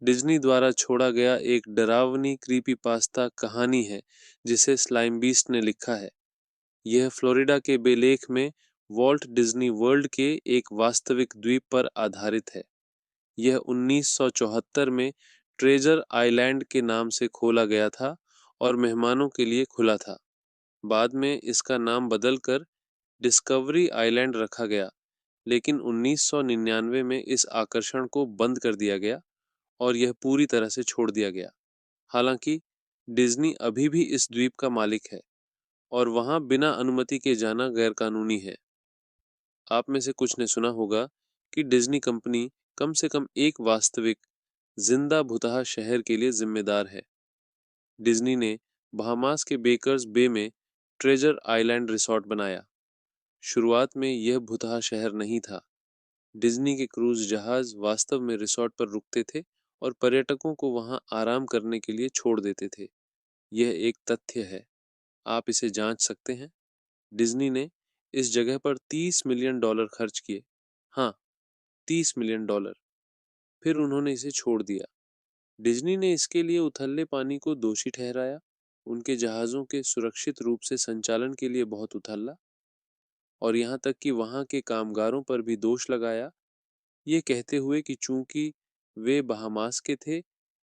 Disney द्वारा छोड़ा गया एक डरावनी क्रीपीपास्ता कहानी है जिसे स्लाइम बीस्ट ने लिखा है। यह फ्लोरिडा के बेलेख में वॉल्ट डिज्नी वर्ल्ड के एक वास्तविक द्वीप पर आधारित है। यह 1974 में ट्रेजर आइलैंड के नाम से खोला गया था और मेहमानों के लिए खुला था। बाद में इसका नाम बदलकर डिस्कवरी आइलैंड रखा गया, लेकिन 1999 में इस आकर्षण को बंद कर दिया गया और यह पूरी तरह से छोड़ दिया गया। हालांकि डिज्नी अभी भी इस द्वीप का मालिक है और वहां बिना अनुमति के जाना गैरकानूनी है। आप में से कुछ ने सुना होगा कि डिज्नी कंपनी कम से कम एक वास्तविक जिंदा भुतहा शहर के लिए जिम्मेदार है। डिज्नी ने बहामास के बेकर्स बे में ट्रेजर आइलैंड रिसॉर्ट बनाया। शुरुआत में यह भुतहा शहर नहीं था। डिज्नी के क्रूज जहाज वास्तव में रिसॉर्ट पर रुकते थे और पर्यटकों को वहां आराम करने के लिए छोड़ देते थे। यह एक तथ्य है, आप इसे जांच सकते हैं। डिज्नी ने इस जगह पर $30 मिलियन खर्च किए। हाँ, $30 मिलियन। फिर उन्होंने इसे छोड़ दिया। डिज्नी ने इसके लिए उथले पानी को दोषी ठहराया, उनके जहाज़ों के सुरक्षित रूप से संचालन के लिए बहुत उथला, और यहाँ तक कि वहाँ के कामगारों पर भी दोष लगाया, ये कहते हुए कि चूंकि वे बहामास के थे,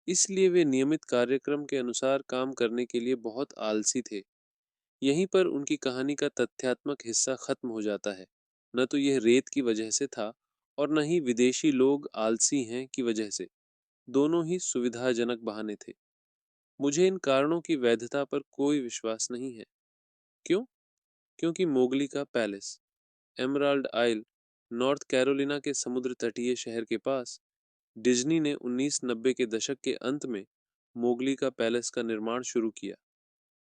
इसलिए वे नियमित कार्यक्रम के अनुसार काम करने के लिए बहुत आलसी थे। यहीं पर उनकी कहानी का तथ्यात्मक हिस्सा खत्म हो जाता है। न तो यह रेत की वजह से था और न ही विदेशी लोग आलसी हैं की वजह से। दोनों ही सुविधाजनक बहाने थे। मुझे इन कारणों की वैधता पर कोई विश्वास नहीं है। क्यों? क्योंकि मोगली का पैलेस, एमराल्ड आइल, नॉर्थ कैरोलिना के समुद्र तटीय शहर के पास, डिज्नी ने 1990 के दशक के अंत में मोगली का पैलेस का निर्माण शुरू किया।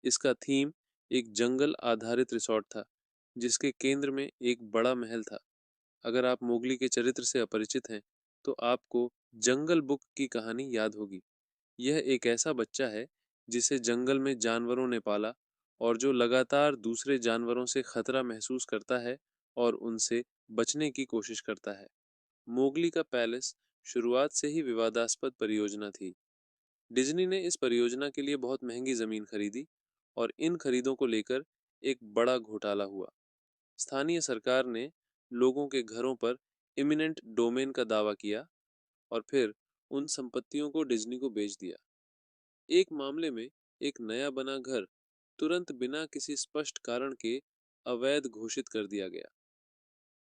इसका थीम एक जंगल आधारित रिसॉर्ट था जिसके केंद्र में एक बड़ा महल था। अगर आप मोगली के चरित्र से अपरिचित हैं तो आपको जंगल बुक की कहानी याद होगी। यह एक ऐसा बच्चा है जिसे जंगल में जानवरों ने पाला और जो लगातार दूसरे जानवरों से खतरा महसूस करता है और उनसे बचने की कोशिश करता है। मोगली का पैलेस शुरुआत से ही विवादास्पद परियोजना थी। डिज्नी ने इस परियोजना के लिए बहुत महंगी जमीन खरीदी और इन खरीदों को लेकर एक बड़ा घोटाला हुआ। स्थानीय सरकार ने लोगों के घरों पर इमिनेंट डोमेन का दावा किया और फिर उन संपत्तियों को डिज्नी को बेच दिया। एक मामले में एक नया बना घर तुरंत बिना किसी स्पष्ट कारण के अवैध घोषित कर दिया गया।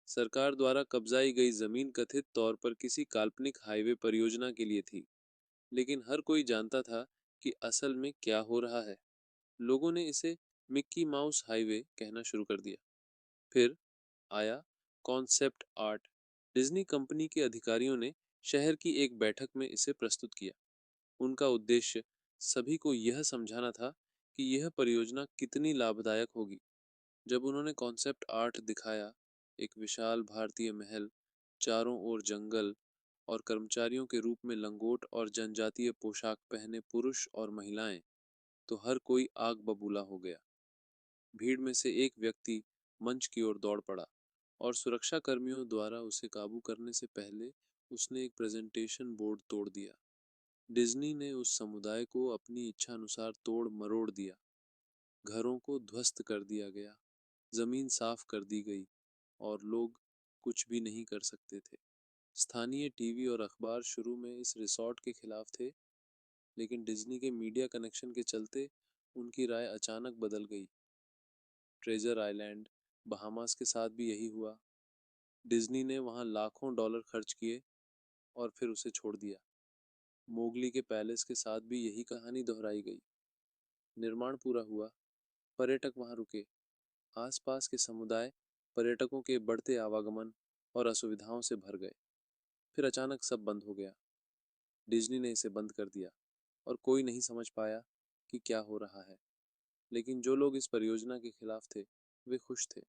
सरकार द्वारा कब्जाई गई जमीन कथित तौर पर किसी काल्पनिक हाईवे परियोजना के लिए थी, लेकिन हर कोई जानता था कि असल में क्या हो रहा है। लोगों ने इसे मिक्की माउस हाईवे कहना शुरू कर दिया। फिर आया कॉन्सेप्ट आर्ट। डिज्नी कंपनी के अधिकारियों ने शहर की एक बैठक में इसे प्रस्तुत किया। उनका उद्देश्य सभी को यह समझाना था कि यह परियोजना कितनी लाभदायक होगी। जब उन्होंने कॉन्सेप्ट आर्ट दिखाया, एक विशाल भारतीय महल, चारों ओर जंगल और कर्मचारियों के रूप में लंगोट और जनजातीय पोशाक पहने पुरुष और महिलाएं, तो हर कोई आग बबूला हो गया। भीड़ में से एक व्यक्ति मंच की ओर दौड़ पड़ा और सुरक्षा कर्मियों द्वारा उसे काबू करने से पहले उसने एक प्रेजेंटेशन बोर्ड तोड़ दिया। डिज्नी ने उस समुदाय को अपनी इच्छा अनुसार तोड़ मरोड़ दिया। घरों को ध्वस्त कर दिया गया, जमीन साफ कर दी गई और लोग कुछ भी नहीं कर सकते थे। स्थानीय टीवी और अखबार शुरू में इस रिसॉर्ट के खिलाफ थे, लेकिन डिज्नी के मीडिया कनेक्शन के चलते उनकी राय अचानक बदल गई। ट्रेजर आइलैंड, बहामास के साथ भी यही हुआ। डिज्नी ने वहां लाखों डॉलर खर्च किए और फिर उसे छोड़ दिया। मोगली के पैलेस के साथ भी यही कहानी दोहराई गई। निर्माण पूरा हुआ, पर्यटक वहां रुके, आसपास के समुदाय पर्यटकों के बढ़ते आवागमन और असुविधाओं से भर गए। फिर अचानक सब बंद हो गया। डिज्नी ने इसे बंद कर दिया और कोई नहीं समझ पाया कि क्या हो रहा है। लेकिन जो लोग इस परियोजना के खिलाफ थे, वे खुश थे।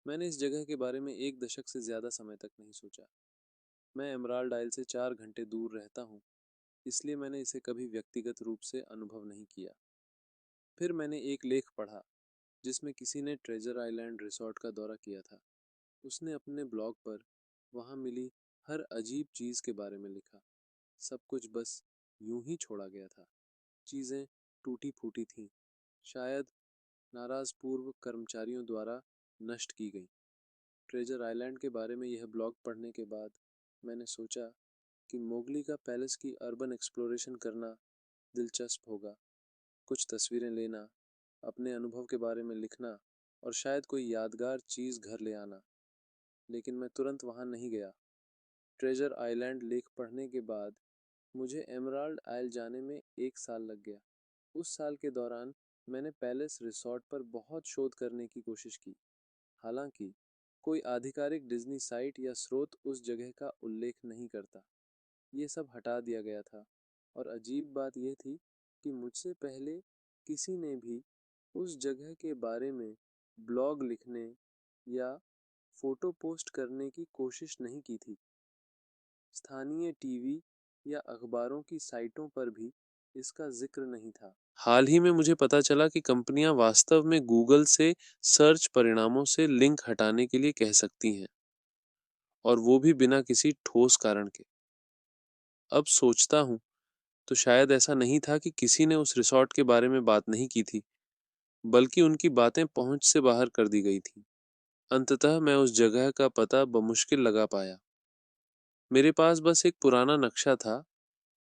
मैंने इस जगह के बारे में एक दशक से ज्यादा समय तक नहीं सोचा। मैं एमराल्ड आइल से 4 घंटे दूर रहता हूँ, इसलिए मैंने इसे कभी व्यक्तिगत रूप से अनुभव नहीं किया। फिर मैंने एक लेख पढ़ा जिसमें किसी ने ट्रेजर आइलैंड रिसॉर्ट का दौरा किया था। उसने अपने ब्लॉग पर वहां मिली हर अजीब चीज के बारे में लिखा। सब कुछ बस यूं ही छोड़ा गया था। चीजें टूटी फूटी थीं, शायद नाराज पूर्व कर्मचारियों द्वारा नष्ट की गई। ट्रेजर आइलैंड के बारे में यह ब्लॉग पढ़ने के बाद मैंने सोचा कि मोगली का पैलेस की अर्बन एक्सप्लोरेशन करना दिलचस्प होगा। कुछ तस्वीरें लेना, अपने अनुभव के बारे में लिखना और शायद कोई यादगार चीज़ घर ले आना। लेकिन मैं तुरंत वहां नहीं गया। ट्रेजर आइलैंड लेख पढ़ने के बाद मुझे एमराल्ड आइल जाने में 1 साल लग गया। उस साल के दौरान मैंने पैलेस रिसॉर्ट पर बहुत शोध करने की कोशिश की। हालांकि कोई आधिकारिक डिज्नी साइट या स्रोत उस जगह का उल्लेख नहीं करता। ये सब हटा दिया गया था और अजीब बात यह थी कि मुझसे पहले किसी ने भी उस जगह के बारे में ब्लॉग लिखने या फोटो पोस्ट करने की कोशिश नहीं की थी। स्थानीय टीवी या अखबारों की साइटों पर भी इसका जिक्र नहीं था। हाल ही में मुझे पता चला कि कंपनियां वास्तव में गूगल से सर्च परिणामों से लिंक हटाने के लिए कह सकती हैं, और वो भी बिना किसी ठोस कारण के। अब सोचता हूँ तो शायद ऐसा नहीं था कि किसी ने उस रिसॉर्ट के बारे में बात नहीं की थी, बल्कि उनकी बातें पहुंच से बाहर कर दी गई थी। अंततः मैं उस जगह का पता बमुश्किल लगा पाया। मेरे पास बस एक पुराना नक्शा था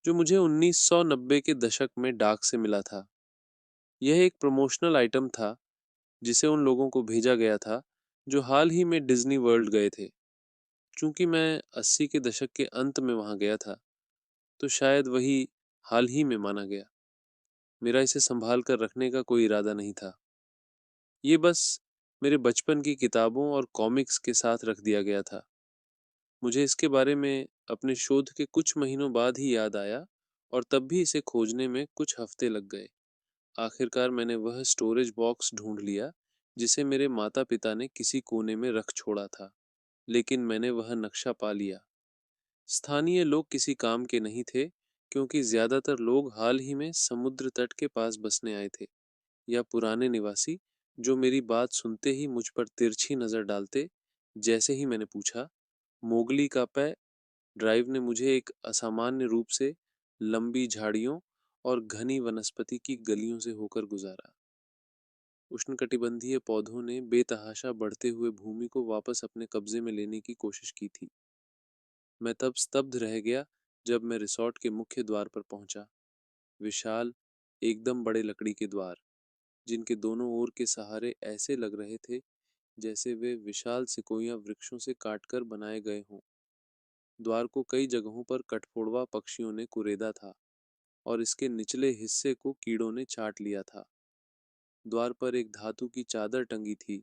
जो मुझे 1990 के दशक में डाक से मिला था। यह एक प्रमोशनल आइटम था जिसे उन लोगों को भेजा गया था जो हाल ही में डिज्नी वर्ल्ड गए थे। चूंकि मैं 80 के दशक के अंत में वहां गया था, तो शायद वही हाल ही में माना गया। मेरा इसे संभाल कर रखने का कोई इरादा नहीं था। ये बस मेरे बचपन की किताबों और कॉमिक्स के साथ रख दिया गया था। मुझे इसके बारे में अपने शोध के कुछ महीनों बाद ही याद आया, और तब भी इसे खोजने में कुछ हफ्ते लग गए। आखिरकार मैंने वह स्टोरेज बॉक्स ढूंढ लिया जिसे मेरे माता पिता ने किसी कोने में रख छोड़ा था। लेकिन मैंने वह नक्शा पा लिया। स्थानीय लोग किसी काम के नहीं थे, क्योंकि ज्यादातर लोग हाल ही में समुद्र तट के पास बसने आए थे, या पुराने निवासी जो मेरी बात सुनते ही मुझ पर तिरछी नजर डालते। जैसे ही मैंने पूछा, मोगली का पै ड्राइव ने मुझे एक असामान्य रूप से लंबी झाड़ियों और घनी वनस्पति की गलियों से होकर गुजारा। उष्णकटिबंधीय पौधों ने बेतहाशा बढ़ते हुए भूमि को वापस अपने कब्जे में लेने की कोशिश की थी। मैं तब स्तब्ध रह गया जब मैं रिसॉर्ट के मुख्य द्वार पर पहुंचा। विशाल, एकदम बड़े लकड़ी के द्वार, जिनके दोनों ओर के सहारे ऐसे लग रहे थे जैसे वे विशाल सिकोया वृक्षों से काटकर बनाए गए हों। द्वार को कई जगहों पर कठफोड़वा पक्षियों ने कुरेदा था और इसके निचले हिस्से को कीड़ों ने चाट लिया था। द्वार पर एक धातु की चादर टंगी थी।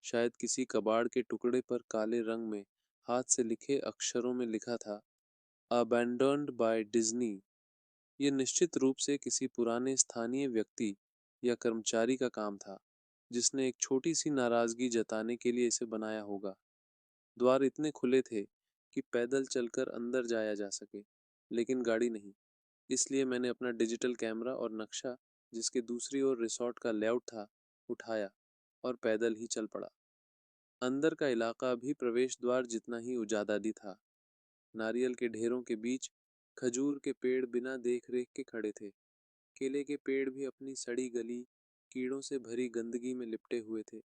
शायद किसी कबाड़ के टुकड़े पर काले रंग में हाथ से लिखे अक्षरों में लिखा था, अबैंडन्ड बाय डिज्नी। ये निश्चित रूप से किसी पुराने स्थानीय व्यक्ति या कर्मचारी का काम था, जिसने एक छोटी सी नाराजगी जताने के लिए इसे बनाया होगा। द्वार इतने खुले थे कि पैदल चलकर अंदर जाया जा सके, लेकिन गाड़ी नहीं। इसलिए मैंने अपना डिजिटल कैमरा और नक्शा, जिसके दूसरी ओर रिसॉर्ट का लेआउट था, उठाया और पैदल ही चल पड़ा। अंदर का इलाका भी प्रवेश द्वार जितना ही उजादादी था। नारियल के ढेरों के बीच खजूर के पेड़ बिना देख रेख के खड़े थे। केले के पेड़ भी अपनी सड़ी गली, कीड़ों से भरी गंदगी में लिपटे हुए थे।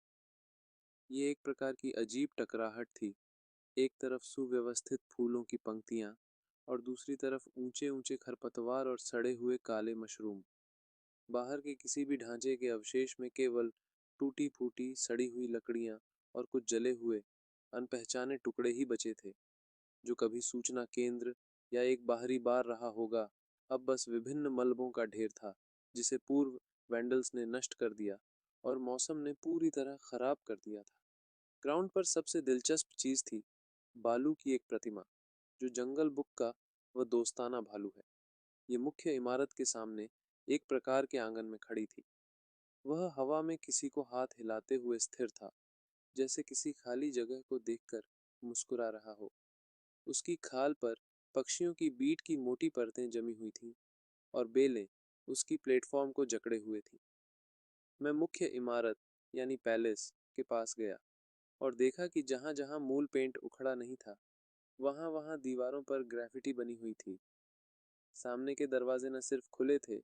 ये एक प्रकार की अजीब टकराहट थी। एक तरफ सुव्यवस्थित फूलों की पंक्तियां, और दूसरी तरफ ऊंचे ऊंचे खरपतवार और सड़े हुए काले मशरूम। बाहर के किसी भी ढांचे के अवशेष में केवल टूटी फूटी सड़ी हुई लकड़ियां और कुछ जले हुए अनपहचाने टुकड़े ही बचे थे, जो कभी सूचना केंद्र या एक बाहरी बार रहा होगा। अब बस विभिन्न मलबों का ढेर था, जिसे पूर्व वैंडल्स ने नष्ट कर दिया और मौसम ने पूरी तरह खराब कर दिया था। ग्राउंड पर सबसे दिलचस्प चीज थी बालू की एक प्रतिमा, जो जंगल बुक का वह दोस्ताना भालू है। ये मुख्य इमारत के सामने एक प्रकार के आंगन में खड़ी थी। वह हवा में किसी को हाथ हिलाते हुए स्थिर था, जैसे किसी खाली जगह को देखकर मुस्कुरा रहा हो। उसकी खाल पर पक्षियों की बीट की मोटी परतें जमी हुई थीं, और बेलें उसकी प्लेटफॉर्म को जकड़े हुए थीं। मैं मुख्य इमारत यानी पैलेस के पास गया और देखा कि जहां जहां मूल पेंट उखड़ा नहीं था, वहां वहां दीवारों पर ग्राफिटी बनी हुई थी। सामने के दरवाजे न सिर्फ खुले थे,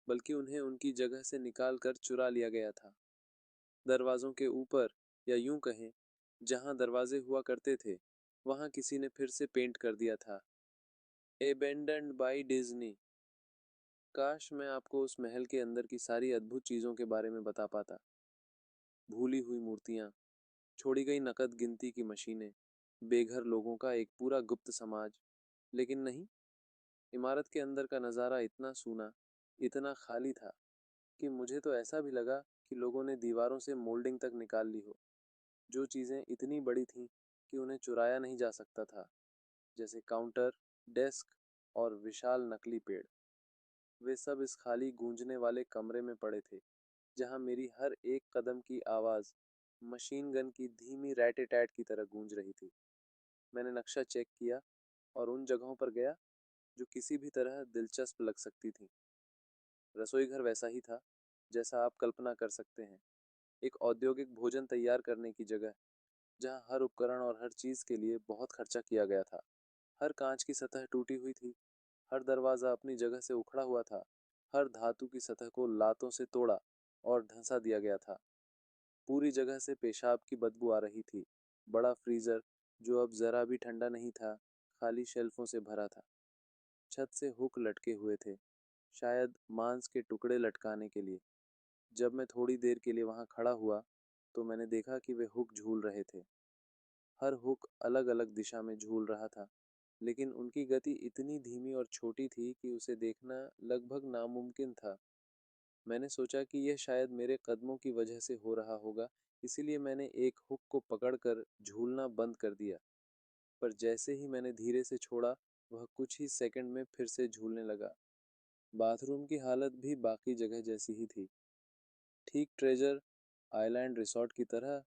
बल्कि उन्हें उनकी जगह से निकाल कर चुरा लिया गया था। दरवाजों के ऊपर, या यूं कहें, जहां दरवाजे हुआ करते थे, वहां किसी ने फिर से पेंट कर दिया था, एबेंडन्ड बाय डिज्नी। काश मैं आपको उस महल के अंदर की सारी अद्भुत चीजों के बारे में बता पाता। भूली हुई मूर्तियां, छोड़ी गई नकद गिनती की मशीनें, बेघर लोगों का एक पूरा गुप्त समाज। लेकिन नहीं, इमारत के अंदर का नज़ारा इतना सूना, इतना खाली था कि मुझे तो ऐसा भी लगा कि लोगों ने दीवारों से मोल्डिंग तक निकाल ली हो। जो चीज़ें इतनी बड़ी थीं कि उन्हें चुराया नहीं जा सकता था, जैसे काउंटर, डेस्क और विशाल नकली पेड़, वे सब इस खाली गूंजने वाले कमरे में पड़े थे, जहां मेरी हर एक कदम की आवाज़ मशीन गन की धीमी रैट-ए-टैट की तरह गूंज रही थी। मैंने नक्शा चेक किया और उन जगहों पर गया जो किसी भी तरह दिलचस्प लग सकती थीं। रसोई घर वैसा ही था जैसा आप कल्पना कर सकते हैं, एक औद्योगिक भोजन तैयार करने की जगह, जहां हर उपकरण और हर चीज़ के लिए बहुत खर्चा किया गया था। हर कांच की सतह टूटी हुई थी, हर दरवाज़ा अपनी जगह से उखड़ा हुआ था, हर धातु की सतह को लातों से तोड़ा और धंसा दिया गया था। पूरी जगह से पेशाब की बदबू आ रही थी। बड़ा फ्रीजर, जो अब जरा भी ठंडा नहीं था, खाली शेल्फों से भरा था। छत से हुक लटके हुए थे, शायद मांस के टुकड़े लटकाने के लिए। जब मैं थोड़ी देर के लिए वहां खड़ा हुआ, तो मैंने देखा कि वे हुक झूल रहे थे। हर हुक अलग अलग दिशा में झूल रहा था, लेकिन उनकी गति इतनी धीमी और छोटी थी कि उसे देखना लगभग नामुमकिन था। मैंने सोचा कि यह शायद मेरे कदमों की वजह से हो रहा होगा, इसीलिए मैंने एक हुक को पकड़कर झूलना बंद कर दिया। पर जैसे ही मैंने धीरे से छोड़ा, वह कुछ ही सेकंड में फिर से झूलने लगा। बाथरूम की हालत भी बाकी जगह जैसी ही थी, ठीक ट्रेजर आइलैंड रिसोर्ट की तरह।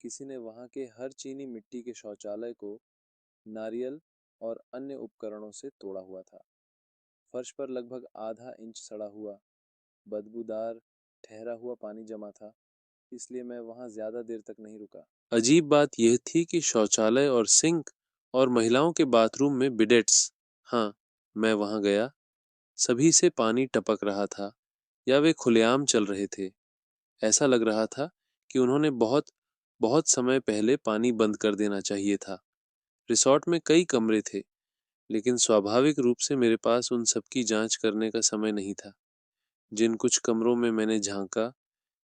किसी ने वहां के हर चीनी मिट्टी के शौचालय को नारियल और अन्य उपकरणों से तोड़ा हुआ था। फर्श पर लगभग आधा इंच सड़ा हुआ, बदबूदार, ठहरा हुआ पानी जमा था, इसलिए मैं वहां ज्यादा देर तक नहीं रुका। अजीब बात यह थी कि शौचालय और सिंक और महिलाओं के बाथरूम में बिडेट्स, हाँ, मैं वहां गया, सभी से पानी टपक रहा था, या वे खुलेआम चल रहे थे। ऐसा लग रहा था कि उन्होंने बहुत बहुत समय पहले पानी बंद कर देना चाहिए था। रिसॉर्ट में कई कमरे थे, लेकिन स्वाभाविक रूप से मेरे पास उन सब की जांच करने का समय नहीं था। जिन कुछ कमरों में मैंने झांका,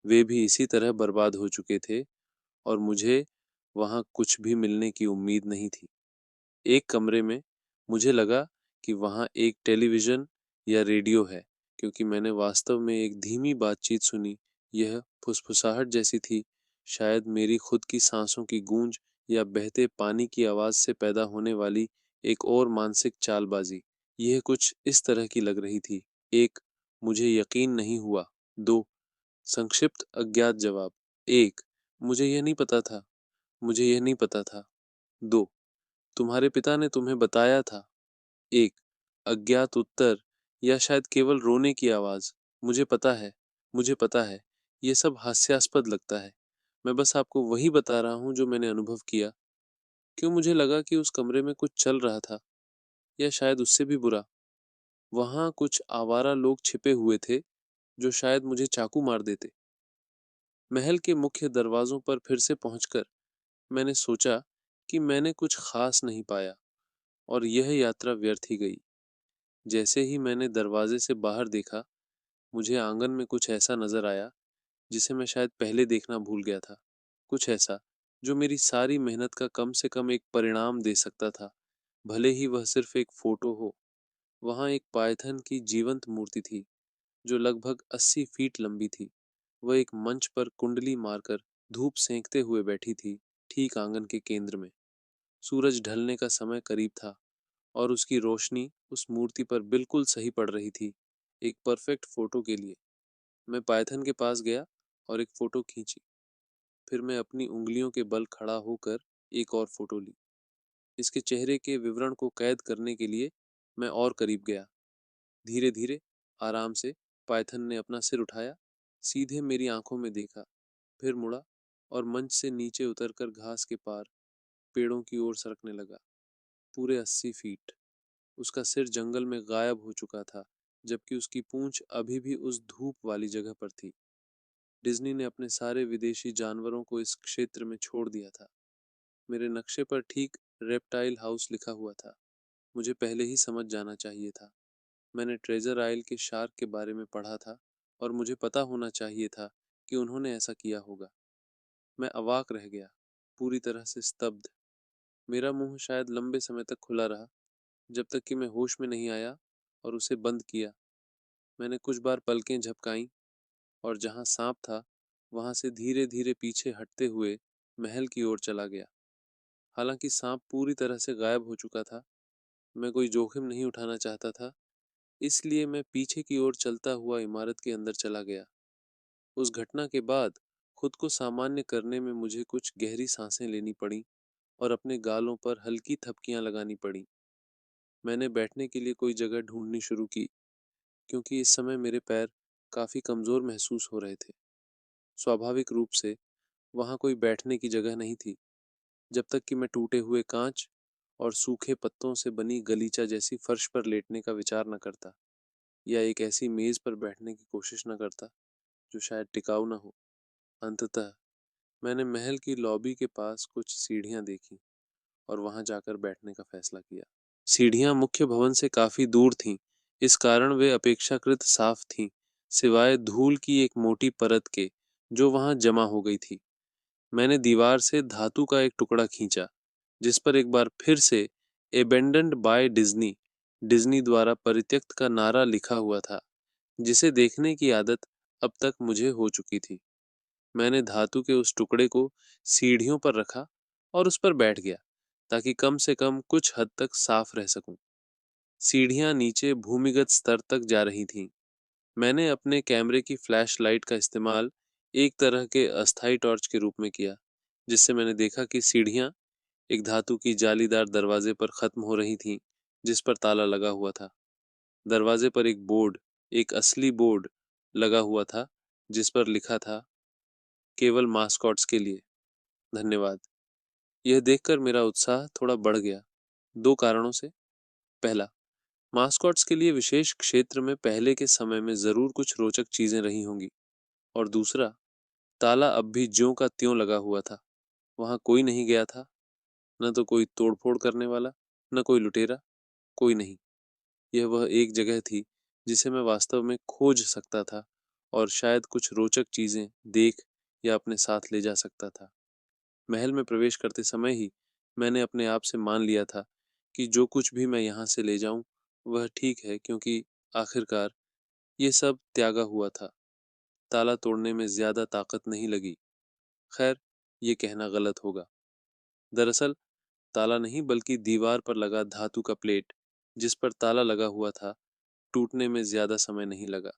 वे भी इसी तरह बर्बाद हो चुके थे, और मुझे वहां कुछ भी मिलने की उम्मीद नहीं थी। एक कमरे में मुझे लगा कि वहां एक टेलीविजन या रेडियो है, क्योंकि मैंने वास्तव में एक धीमी बातचीत सुनी। यह फुसफुसाहट जैसी थी, शायद मेरी खुद की सांसों की गूंज या बहते पानी की आवाज से पैदा होने वाली एक और मानसिक चालबाजी। यह कुछ इस तरह की लग रही थी। एक, मुझे यकीन नहीं हुआ। दो, संक्षिप्त अज्ञात जवाब। एक, मुझे यह नहीं पता था। मुझे यह नहीं पता था। दो, तुम्हारे पिता ने तुम्हें बताया था। एक, अज्ञात उत्तर, या शायद केवल रोने की आवाज। मुझे पता है, मुझे पता है, यह सब हास्यास्पद लगता है। मैं बस आपको वही बता रहा हूं जो मैंने अनुभव किया। क्यों मुझे लगा कि उस कमरे में कुछ चल रहा था, या शायद उससे भी बुरा, वहां कुछ आवारा लोग छिपे हुए थे जो शायद मुझे चाकू मार देते। महल के मुख्य दरवाजों पर फिर से पहुंचकर मैंने सोचा कि मैंने कुछ खास नहीं पाया, और यह यात्रा व्यर्थ ही गई। जैसे ही मैंने दरवाजे से बाहर देखा, मुझे आंगन में कुछ ऐसा नजर आया जिसे मैं शायद पहले देखना भूल गया था। कुछ ऐसा जो मेरी सारी मेहनत का कम से कम एक परिणाम दे सकता था, भले ही वह सिर्फ एक फोटो हो। वहां एक पायथन की जीवंत मूर्ति थी, जो लगभग 80 फीट लंबी थी। वह एक मंच पर कुंडली मारकर धूप सेंकते हुए बैठी थी, ठीक आंगन के केंद्र में। सूरज ढलने का समय करीब था, और उसकी रोशनी उस मूर्ति पर बिल्कुल सही पड़ रही थी, एक परफेक्ट फोटो के लिए। मैं पायथन के पास गया और एक फोटो खींची। फिर मैं अपनी उंगलियों के बल खड़ा होकर एक और फोटो ली। इसके चेहरे के विवरण को कैद करने के लिए मैं और करीब गया। धीरे धीरे, आराम से, पायथन ने अपना सिर उठाया, सीधे मेरी आंखों में देखा, फिर मुड़ा और मंच से नीचे उतरकर घास के पार पेड़ों की ओर सरकने लगा। पूरे 80 फीट। उसका सिर जंगल में गायब हो चुका था, जबकि उसकी पूंछ अभी भी उस धूप वाली जगह पर थी। डिज्नी ने अपने सारे विदेशी जानवरों को इस क्षेत्र में छोड़ दिया था। मेरे नक्शे पर ठीक रेप्टाइल हाउस लिखा हुआ था। मुझे पहले ही समझ जाना चाहिए था। मैंने ट्रेजर आइल के शार्क के बारे में पढ़ा था और मुझे पता होना चाहिए था कि उन्होंने ऐसा किया होगा। मैं अवाक रह गया, पूरी तरह से स्तब्ध। मेरा मुंह शायद लंबे समय तक खुला रहा, जब तक कि मैं होश में नहीं आया और उसे बंद किया। मैंने कुछ बार पलकें झपकाईं और जहां सांप था, वहां से धीरे धीरे पीछे हटते हुए महल की ओर चला गया। हालांकि सांप पूरी तरह से गायब हो चुका था, मैं कोई जोखिम नहीं उठाना चाहता था, इसलिए मैं पीछे की ओर चलता हुआ इमारत के अंदर चला गया। उस घटना के बाद खुद को सामान्य करने में मुझे कुछ गहरी सांसें लेनी पड़ी और अपने गालों पर हल्की थपकियां लगानी पड़ी। मैंने बैठने के लिए कोई जगह ढूंढनी शुरू की, क्योंकि इस समय मेरे पैर काफी कमजोर महसूस हो रहे थे। स्वाभाविक रूप से वहां कोई बैठने की जगह नहीं थी, जब तक कि मैं टूटे हुए कांच और सूखे पत्तों से बनी गलीचा जैसी फर्श पर लेटने का विचार न करता, या एक ऐसी मेज पर बैठने की कोशिश न करता जो शायद टिकाऊ न हो। अंततः मैंने महल की लॉबी के पास कुछ सीढ़ियां देखी और वहां जाकर बैठने का फैसला किया। सीढ़ियां मुख्य भवन से काफी दूर थीं, इस कारण वे अपेक्षाकृत साफ थीं, सिवाय धूल की एक मोटी परत के जो वहां जमा हो गई थी। मैंने दीवार से धातु का एक टुकड़ा खींचा, जिस पर एक बार फिर से एबेंडन्ड बाय डिज्नी, डिज्नी द्वारा परित्यक्त का नारा लिखा हुआ था, जिसे देखने की आदत अब तक मुझे हो चुकी थी। मैंने धातु के उस टुकड़े को सीढ़ियों पर रखा और उस पर बैठ गया, ताकि कम से कम कुछ हद तक साफ रह सकूं। सीढ़ियां नीचे भूमिगत स्तर तक जा रही थीं। मैंने अपने कैमरे की फ्लैश लाइट का इस्तेमाल एक तरह के अस्थायी टॉर्च के रूप में किया, जिससे मैंने देखा कि सीढ़ियां एक धातु की जालीदार दरवाजे पर खत्म हो रही थीं, जिस पर ताला लगा हुआ था। दरवाजे पर एक बोर्ड, एक असली बोर्ड लगा हुआ था, जिस पर लिखा था, केवल मास्कॉट्स के लिए, धन्यवाद। यह देखकर मेरा उत्साह थोड़ा बढ़ गया, दो कारणों से। पहला, मास्कॉट्स के लिए विशेष क्षेत्र में पहले के समय में जरूर कुछ रोचक चीजें रही होंगी, और दूसरा, ताला अब भी ज्यों का त्यों लगा हुआ था। वहां कोई नहीं गया था, न तो कोई तोड़फोड़ करने वाला, न कोई लुटेरा, कोई नहीं। यह वह एक जगह थी जिसे मैं वास्तव में खोज सकता था और शायद कुछ रोचक चीजें देख या अपने साथ ले जा सकता था। महल में प्रवेश करते समय ही मैंने अपने आप से मान लिया था कि जो कुछ भी मैं यहाँ से ले जाऊं वह ठीक है, क्योंकि आखिरकार ये सब त्यागा हुआ था। ताला तोड़ने में ज्यादा ताकत नहीं लगी। खैर, ये कहना गलत होगा। दरअसल ताला नहीं, बल्कि दीवार पर लगा धातु का प्लेट जिस पर ताला लगा हुआ था, टूटने में ज्यादा समय नहीं लगा।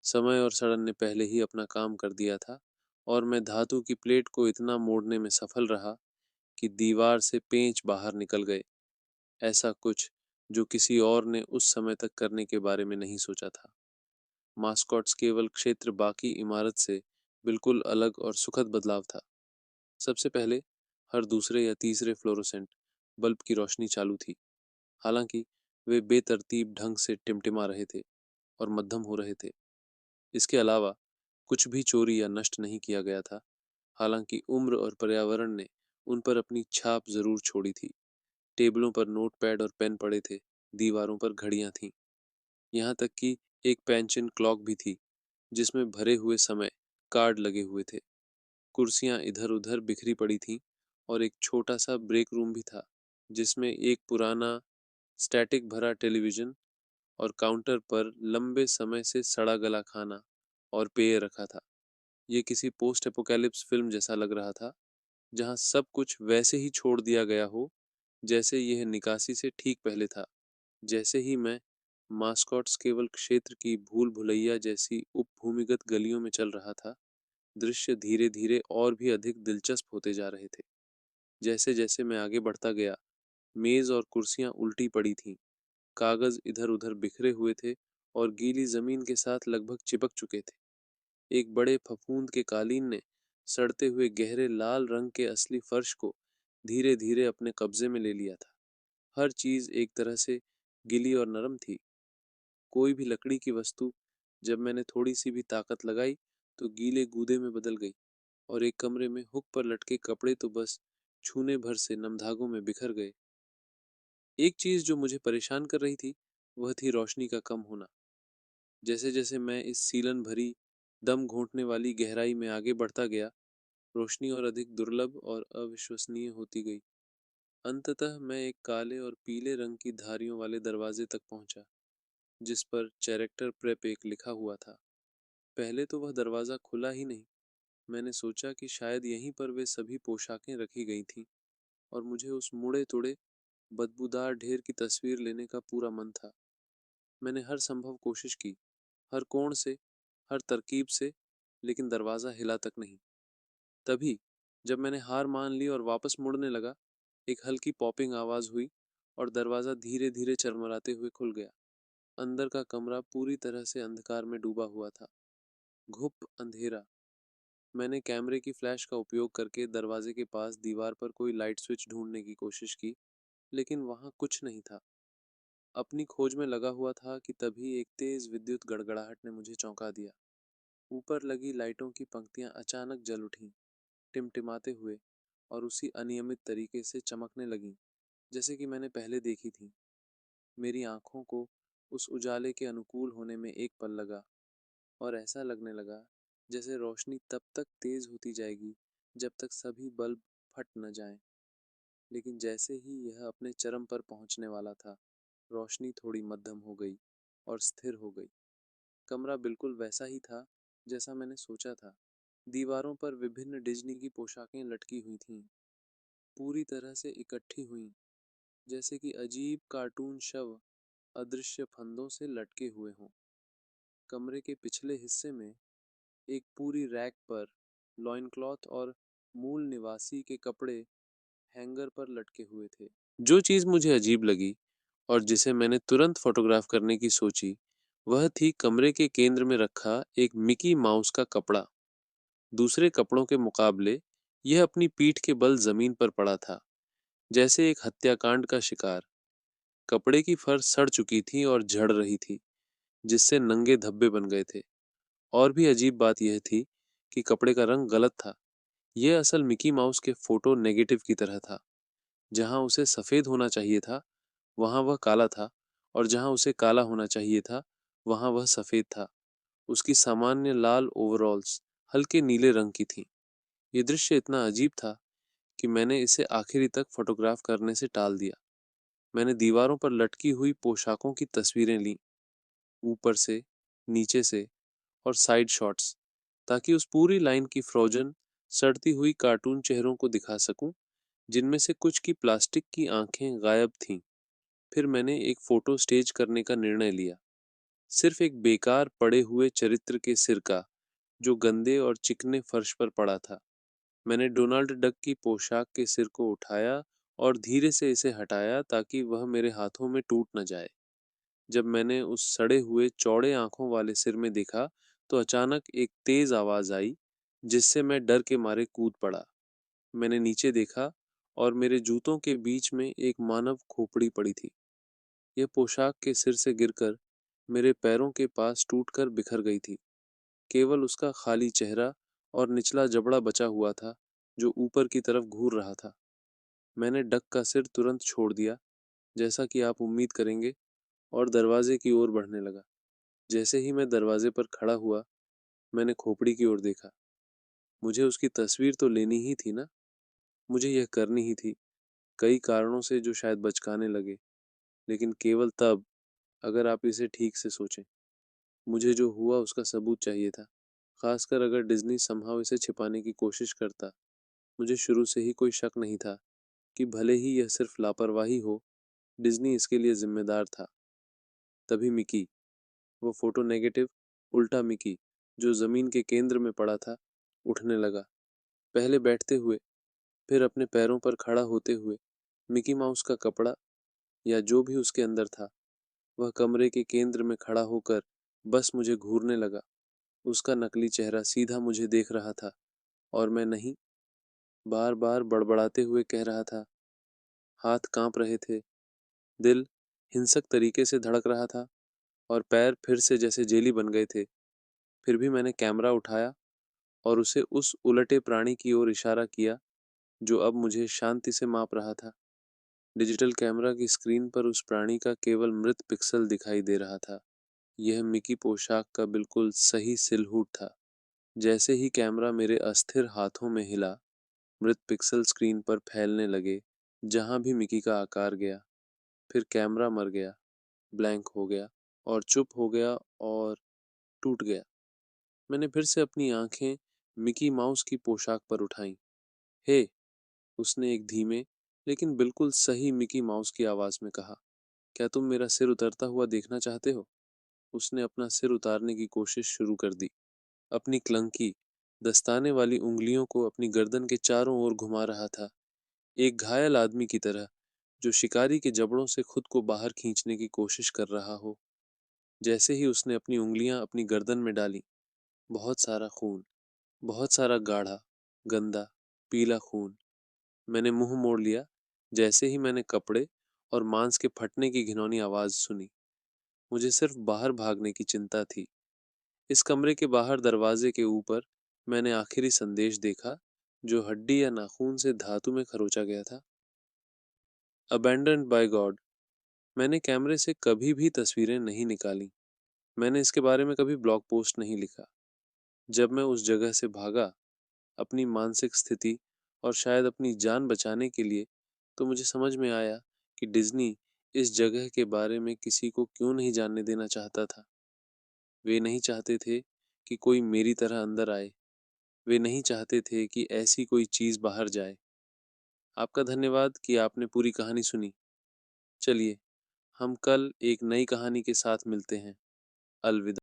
समय और सड़न ने पहले ही अपना काम कर दिया था और मैं धातु की प्लेट को इतना मोड़ने में सफल रहा कि दीवार से पेंच बाहर निकल गए। ऐसा कुछ जो किसी और ने उस समय तक करने के बारे में नहीं सोचा था। मास्कॉट्स केवल क्षेत्र बाकी इमारत से बिल्कुल अलग और सुखद बदलाव था। सबसे पहले हर दूसरे या तीसरे फ्लोरोसेंट बल्ब की रोशनी चालू थी, हालांकि वे बेतरतीब ढंग से टिमटिमा रहे थे और मध्यम हो रहे थे। इसके अलावा कुछ भी चोरी या नष्ट नहीं किया गया था, हालांकि उम्र और पर्यावरण ने उन पर अपनी छाप जरूर छोड़ी थी। टेबलों पर नोटपैड और पेन पड़े थे, दीवारों पर घड़ियां थीं, यहाँ तक कि एक पेंशन क्लॉक भी थी जिसमें भरे हुए समय कार्ड लगे हुए थे। कुर्सियां इधर उधर बिखरी पड़ी थीं और एक छोटा सा ब्रेक रूम भी था, जिसमें एक पुराना स्टैटिक भरा टेलीविजन और काउंटर पर लंबे समय से सड़ा गला खाना और पेय रखा था। ये किसी पोस्ट एपोकैलिप्स फिल्म जैसा लग रहा था, जहां सब कुछ वैसे ही छोड़ दिया गया हो जैसे यह निकासी से ठीक पहले था। जैसे ही मैं मास्कॉट्स केवल क्षेत्र की भूल भुलैया जैसी उपभूमिगत गलियों में चल रहा था, दृश्य धीरे धीरे और भी अधिक दिलचस्प होते जा रहे थे। जैसे जैसे मैं आगे बढ़ता गया, मेज और कुर्सियां उल्टी पड़ी थीं, कागज इधर उधर बिखरे हुए थे और गीली जमीन के साथ लगभग चिपक चुके थे। एक बड़े फफूंद के कालीन ने सड़ते हुए गहरे लाल रंग के असली फर्श को धीरे धीरे अपने कब्जे में ले लिया था। हर चीज एक तरह से गीली और नरम थी। कोई भी लकड़ी की वस्तु जब मैंने थोड़ी सी भी ताकत लगाई तो गीले गूदे में बदल गई, और एक कमरे में हुक पर लटके कपड़े तो बस छूने भर से नम धागों में बिखर गए। एक चीज जो मुझे परेशान कर रही थी वह थी रोशनी का कम होना। जैसे जैसे मैं इस सीलन भरी, दम घोंटने वाली गहराई में आगे बढ़ता गया, रोशनी और अधिक दुर्लभ और अविश्वसनीय होती गई। अंततः मैं एक काले और पीले रंग की धारियों वाले दरवाजे तक पहुंचा, जिस पर कैरेक्टर प्रेप एक लिखा हुआ था। पहले तो वह दरवाजा खुला ही नहीं। मैंने सोचा कि शायद यहीं पर वे सभी पोशाकें रखी गई थीं, और मुझे उस मुड़े तुड़े बदबूदार ढेर की तस्वीर लेने का पूरा मन था। मैंने हर संभव कोशिश की, हर कोण से, हर तरकीब से, लेकिन दरवाजा हिला तक नहीं। तभी जब मैंने हार मान ली और वापस मुड़ने लगा, एक हल्की पॉपिंग आवाज हुई और दरवाजा धीरे धीरे चरमराते हुए खुल गया। अंदर का कमरा पूरी तरह से अंधकार में डूबा हुआ था। घुप अंधेरा। मैंने कैमरे की फ्लैश का उपयोग करके दरवाजे के पास दीवार पर कोई लाइट स्विच ढूंढने की कोशिश की, लेकिन वहां कुछ नहीं था। अपनी खोज में लगा हुआ था कि तभी एक तेज विद्युत गड़गड़ाहट ने मुझे चौंका दिया। ऊपर लगी लाइटों की पंक्तियां अचानक जल उठीं, टिमटिमाते हुए, और उसी अनियमित तरीके से चमकने लगीं जैसे कि मैंने पहले देखी थी। मेरी आंखों को उस उजाले के अनुकूल होने में एक पल लगा, और ऐसा लगने लगा जैसे रोशनी तब तक तेज होती जाएगी जब तक सभी बल्ब फट न जाएं। लेकिन जैसे ही यह अपने चरम पर पहुंचने वाला था, रोशनी थोड़ी मध्यम हो गई और स्थिर हो गई। कमरा बिल्कुल वैसा ही था जैसा मैंने सोचा था। दीवारों पर विभिन्न डिज्नी की पोशाकें लटकी हुई थीं, पूरी तरह से इकट्ठी हुई, जैसे कि अजीब कार्टून शव अदृश्य फंदों से लटके हुए हों। कमरे के पिछले हिस्से में एक पूरी रैक पर लॉइन क्लॉथ और मूल निवासी के कपड़े हैंगर पर लटके हुए थे। जो चीज मुझे अजीब लगी और जिसे मैंने तुरंत फोटोग्राफ करने की सोची, वह थी कमरे के केंद्र में रखा एक मिकी माउस का कपड़ा। दूसरे कपड़ों के मुकाबले यह अपनी पीठ के बल जमीन पर पड़ा था, जैसे एक हत्याकांड का शिकार। कपड़े की फर सड़ चुकी थी और झड़ रही थी, जिससे नंगे धब्बे बन गए थे। और भी अजीब बात यह थी कि कपड़े का रंग गलत था। यह असल मिकी माउस के फोटो नेगेटिव की तरह था। जहां उसे सफेद होना चाहिए था, वहां वह काला था, और जहां उसे काला होना चाहिए था, वहां वह सफेद था। उसकी सामान्य लाल ओवरऑल्स हल्के नीले रंग की थी। ये दृश्य इतना अजीब था कि मैंने इसे आखिरी तक फोटोग्राफ करने से टाल दिया। मैंने दीवारों पर लटकी हुई पोशाकों की तस्वीरें लीं, ऊपर से, नीचे से, और साइड शॉट्स, ताकि उस पूरी लाइन की फ्रोजन, सड़ती हुई कार्टून चेहरों को दिखा सकूं, जिनमें से कुछ की प्लास्टिक की आंखें गायब थीं। फिर मैंने एक फोटो स्टेज करने का निर्णय लिया, सिर्फ एक बेकार पड़े हुए चरित्र के सिर का, जो गंदे और चिकने फर्श पर पड़ा था। मैंने डोनाल्ड डक की पोशाक के सिर को उठाया और धीरे से इसे हटाया ताकि वह मेरे हाथों में टूट न जाए। जब मैंने उस सड़े हुए चौड़े आंखों वाले सिर में देखा, तो अचानक एक तेज आवाज आई, जिससे मैं डर के मारे कूद पड़ा। मैंने नीचे देखा, और मेरे जूतों के बीच में एक मानव खोपड़ी पड़ी थी। यह पोशाक के सिर से गिरकर मेरे पैरों के पास टूटकर बिखर गई थी। केवल उसका खाली चेहरा और निचला जबड़ा बचा हुआ था, जो ऊपर की तरफ घूर रहा था। मैंने डक का सिर तुरंत छोड़ दिया, जैसा कि आप उम्मीद करेंगे, और दरवाजे की ओर बढ़ने लगा। जैसे ही मैं दरवाजे पर खड़ा हुआ, मैंने खोपड़ी की ओर देखा। मुझे उसकी तस्वीर तो लेनी ही थी ना, मुझे यह करनी ही थी, कई कारणों से जो शायद बचकाने लगे, लेकिन केवल तब, अगर आप इसे ठीक से सोचें। मुझे जो हुआ उसका सबूत चाहिए था, खासकर अगर डिज्नी समहाउ इसे छिपाने की कोशिश करता। मुझे शुरू से ही कोई शक नहीं था कि भले ही यह सिर्फ लापरवाही हो, डिज्नी इसके लिए जिम्मेदार था। तभी मिकी, वो फोटो नेगेटिव उल्टा मिकी, जो जमीन के केंद्र में पड़ा था, उठने लगा। पहले बैठते हुए, फिर अपने पैरों पर खड़ा होते हुए। मिकी माउस का कपड़ा, या जो भी उसके अंदर था, वह कमरे के केंद्र में खड़ा होकर बस मुझे घूरने लगा। उसका नकली चेहरा सीधा मुझे देख रहा था, और मैं नहीं, बार बार बड़बड़ाते हुए कह रहा था। हाथ कांप रहे थे, दिल हिंसक तरीके से धड़क रहा था और पैर फिर से जैसे जेली बन गए थे। फिर भी मैंने कैमरा उठाया और उसे उस उलटे प्राणी की ओर इशारा किया जो अब मुझे शांति से माप रहा था। डिजिटल कैमरा की स्क्रीन पर उस प्राणी का केवल मृत पिक्सल दिखाई दे रहा था। यह मिकी पोशाक का बिल्कुल सही सिलहूट था। जैसे ही कैमरा मेरे अस्थिर हाथों में हिला, मृत पिक्सल स्क्रीन पर फैलने लगे। जहां भी मिकी का आकार गया, फिर कैमरा मर गया, ब्लैंक हो गया और चुप हो गया और टूट गया। मैंने फिर से अपनी आंखें मिकी माउस की पोशाक पर उठाईं। हे, उसने एक धीमे लेकिन बिल्कुल सही मिकी माउस की आवाज में कहा, क्या तुम मेरा सिर उतरता हुआ देखना चाहते हो? उसने अपना सिर उतारने की कोशिश शुरू कर दी। अपनी क्लंकी, दस्ताने वाली उंगलियों को अपनी गर्दन के चारों ओर घुमा रहा था, एक घायल आदमी की तरह जो शिकारी के जबड़ों से खुद को बाहर खींचने की कोशिश कर रहा हो। जैसे ही उसने अपनी उंगलियां अपनी गर्दन में डाली, बहुत सारा खून, बहुत सारा गाढ़ा, गंदा, पीला खून। मैंने मुंह मोड़ लिया जैसे ही मैंने कपड़े और मांस के फटने की घिनौनी आवाज सुनी। मुझे सिर्फ बाहर भागने की चिंता थी। इस कमरे के बाहर दरवाजे के ऊपर मैंने आखिरी संदेश देखा जो हड्डी या नाखून से धातु में खरोचा गया था। Abandoned by God. मैंने कैमरे से कभी भी तस्वीरें नहीं निकाली। मैंने इसके बारे में कभी ब्लॉग पोस्ट नहीं लिखा। जब मैं उस जगह से भागा, अपनी मानसिक स्थिति और शायद अपनी जान बचाने के लिए, तो मुझे समझ में आया कि डिज्नी इस जगह के बारे में किसी को क्यों नहीं जानने देना चाहता था। वे नहीं चाहते थे कि कोई मेरी तरह अंदर आए। वे नहीं चाहते थे कि ऐसी कोई चीज बाहर जाए। आपका धन्यवाद कि आपने पूरी कहानी सुनी। चलिए, हम कल एक नई कहानी के साथ मिलते हैं। अलविदा।